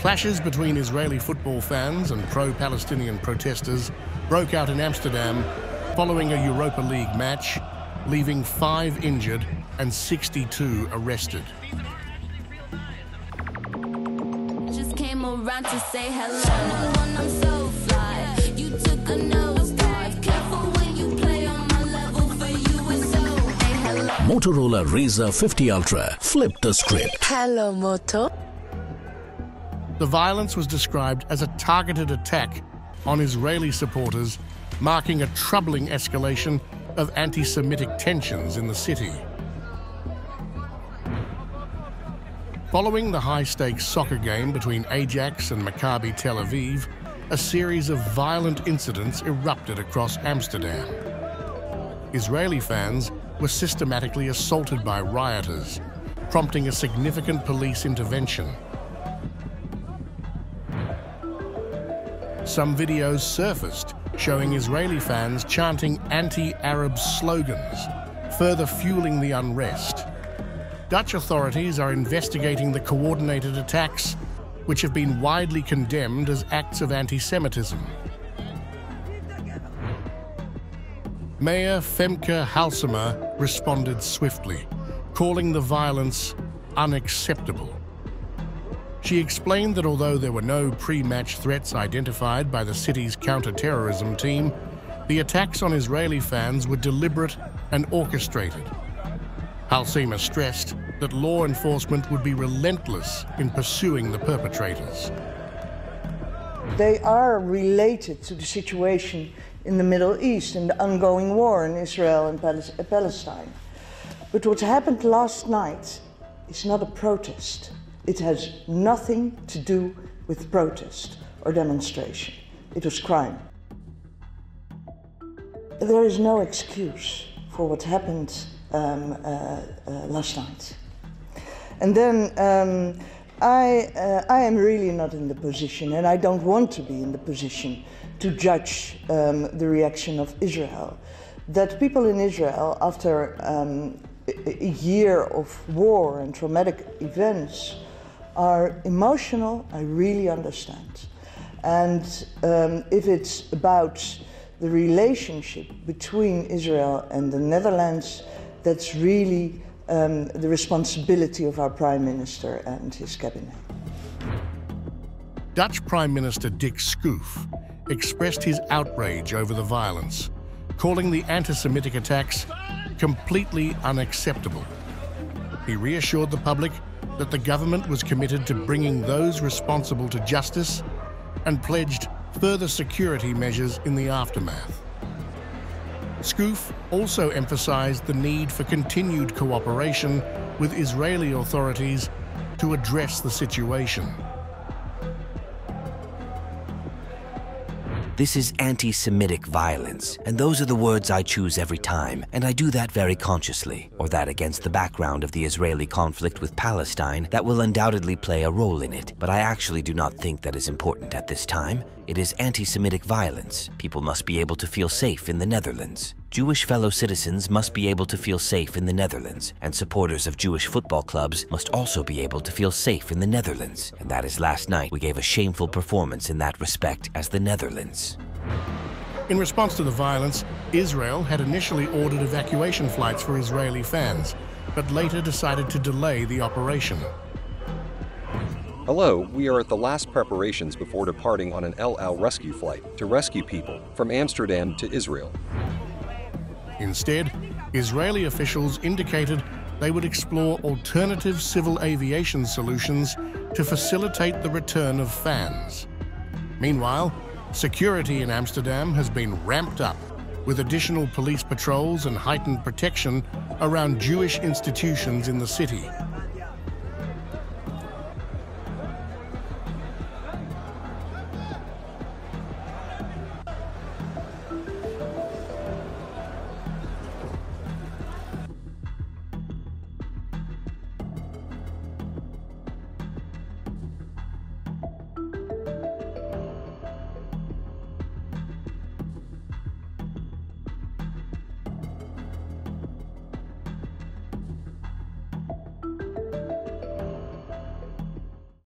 Clashes between Israeli football fans and pro-Palestinian protesters broke out in Amsterdam following a Europa League match, leaving 5 injured and 62 arrested. Just came around to say hello. I'm so fly. You took a nosedive. Careful when you play on my level. For you it's so. Hey, hello. Motorola Razr 50 Ultra flipped the script. Hello, Moto. The violence was described as a targeted attack on Israeli supporters, marking a troubling escalation of anti-Semitic tensions in the city. Following the high-stakes soccer game between Ajax and Maccabi Tel Aviv, a series of violent incidents erupted across Amsterdam. Israeli fans were systematically assaulted by rioters, prompting a significant police intervention. Some videos surfaced showing Israeli fans chanting anti-Arab slogans, further fueling the unrest. Dutch authorities are investigating the coordinated attacks, which have been widely condemned as acts of anti-Semitism. Mayor Femke Halsema responded swiftly, calling the violence unacceptable. She explained that although there were no pre-match threats identified by the city's counter-terrorism team, the attacks on Israeli fans were deliberate and orchestrated. Halsema stressed that law enforcement would be relentless in pursuing the perpetrators. They are related to the situation in the Middle East and the ongoing war in Israel and Palestine. But what happened last night is not a protest. It has nothing to do with protest or demonstration. It was crime. There is no excuse for what happened last night. And then I am really not in the position, and I don't want to be in the position, to judge the reaction of Israel. That people in Israel, after a year of war and traumatic events, are emotional, I really understand. And if it's about the relationship between Israel and the Netherlands, that's really the responsibility of our Prime Minister and his cabinet. Dutch Prime Minister Dick Schoof expressed his outrage over the violence, calling the anti-Semitic attacks completely unacceptable. He reassured the public that the government was committed to bringing those responsible to justice and pledged further security measures in the aftermath. Schoof also emphasized the need for continued cooperation with Israeli authorities to address the situation. This is anti-Semitic violence, and those are the words I choose every time, and I do that very consciously, or that against the background of the Israeli conflict with Palestine that will undoubtedly play a role in it, but I actually do not think that is important at this time. It is anti-Semitic violence. People must be able to feel safe in the Netherlands. Jewish fellow citizens must be able to feel safe in the Netherlands, and supporters of Jewish football clubs must also be able to feel safe in the Netherlands. And that is last night we gave a shameful performance in that respect as the Netherlands. In response to the violence, Israel had initially ordered evacuation flights for Israeli fans, but later decided to delay the operation. Hello, we are at the last preparations before departing on an El Al rescue flight to rescue people from Amsterdam to Israel. Instead, Israeli officials indicated they would explore alternative civil aviation solutions to facilitate the return of fans. Meanwhile, security in Amsterdam has been ramped up, with additional police patrols and heightened protection around Jewish institutions in the city.